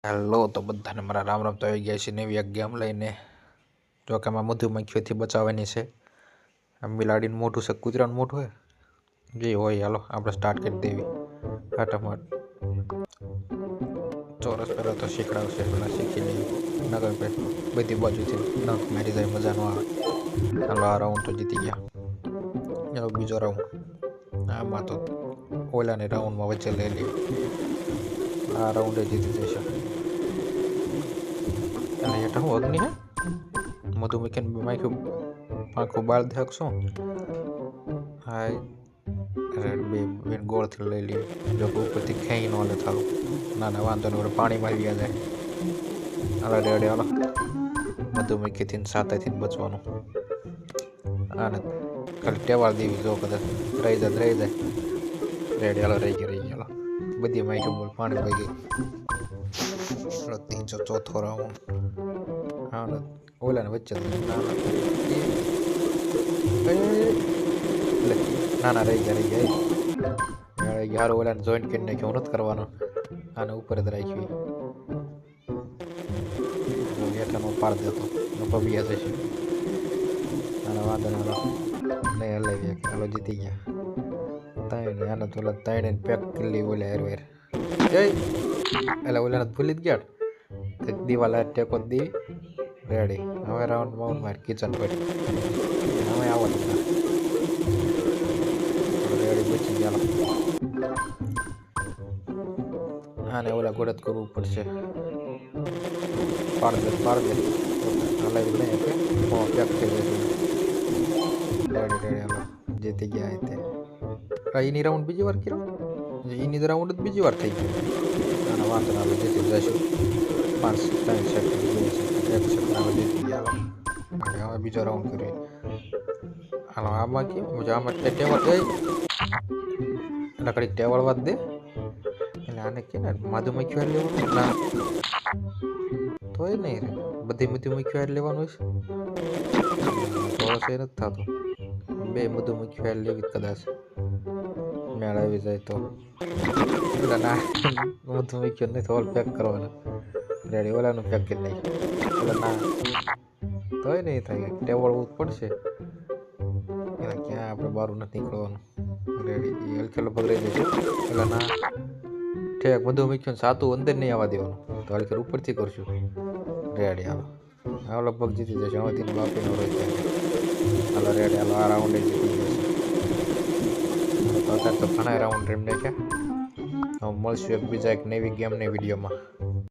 Hello તો બધાને મારા રામ રામ. તો આવી ગયા છે નવી એક ગેમ લઈને. જો કે આમાં મધુમક્ખીઓથી બચાવવાની છે. આમ બિલાડીનું મોઢું છે, કૂતરાનું મોઢું હોય જે હોય. હાલો આપણે સ્ટાર્ટ કરી દેવી ફટાફટ. ચોરસ પહેલાં તો શીખડાવશે, પહેલાં શીખી લઈએ. નગર ભાઈ બધી બાજુથી નખ મારી જાય, મજા ન આવે. હાલો આ રાઉન્ડ તો જીતી ગયા. ચાલો બીજો રાઉન્ડ. આમાં તો ઓલાને રાઉન્ડમાં વચ્ચે લઈ લઈએ. આ રાઉન્ડે જીતી જશે. અને હેઠા હું અગ્નિ હે મધુમક્ખી માખ્યું પાંખું બાળ દેખ શું. હા રેડ બે ગોળથી લઈ લઈએ. જો ઉપરથી ખેઈ ન લે થારું. ના ના વાંધો નહીં, પાણી મારી ગયા જાય. હાલો રેડે હાલો. મધુમક્ખીથી સાતાથી બચવાનું. આને ખાલી ટેવાળ દેવી. જો કદાચ રહી જાય રેડી. હાલો રહી ગઈ હાલો. બધી માખ્યું બોલ પાણી પી ગઈ. ત્રીજો ચોથો રાઉન્ડ. હા ને ઓલા ને વચ્ચે ના રહી ગયા યાર. ઓલાને જોઈન્ટ કરી નાખ્યું. હું નથી કરવાનો. આને ઉપર જ રાખ્યું. હેઠાનો પાડ દેતો પબિયા જશે. આને વાંધો ના નહીં હલાવી. હાલો જીતી ગયા. ત્રણ આને તો ઓલા ત્રણ પેક કરી લી. ઓલા હેરવેર એટલે ઓલાને ભૂલી જ ગયા. દિવાલ ટેકો જ દેવી. રેડી. હવે રાઉન્ડ માર કિચન પર. હવે આવો રેડી બચી ગયા. આને ઓલા ગોળત કરવું પડશે. પાડ દે હલાવી નહીં કે પેક થઈ જશે. રેડી હાલો જીતી ગયા. એની રાઉન્ડ બીજી વાર કર્યો. એની રાઉન્ડ જ બીજી વાર થઈ ગઈ. આને વાંધો ના જીતી જશું. 5 સેકન્ડ 2 સેકન્ડ 1 સેકન્ડ આવે જીતી ગયા. અને હવે બીજો રાઉન્ડ કરીએ. હાલો આમાં કેવું છે? આમાં ટેવલ જાય એટલે કડીક ટેવલ વાત દે. એટલે આને કે ને મધુમક્ખી લેવાનું ના તો એ નહીં રે. બધી મધુમક્ખી લેવાનું છે. થોડો છે નથી થતું. બે મધુમક્ખી લેવી કદાચ મેળ આવી જાય તો. એટલે ના મધુમક્ખી નહીં તો પેક કરવાના. રેડી ઓલાનું પેક કરી નાખ્યું. એટલે ના તોય નહીં થાય. ટેવલ પડશે. એટલે ક્યાં આપણે બહાર નથી નીકળવાનું. રેડી હલકેલો પકડાઈ જશે. એટલે ના ઠેક મધુમક્ખીને સાતું અંદર નહીં આવવા દેવાનું. તો હલકેલ ઉપરથી કરશું. રેડી હાલો. આ લગભગ જીતી જશે. હવેથી બાપીનો રહી જાય. હાલો રેડી હાલો. આ રાઉન્ડે જીતી જશે. અત્યારે તો ઘણા રાઉન્ડ રમી નાખ્યા. હવે મળશું એક બીજા એક નવી ગેમની વિડીયોમાં.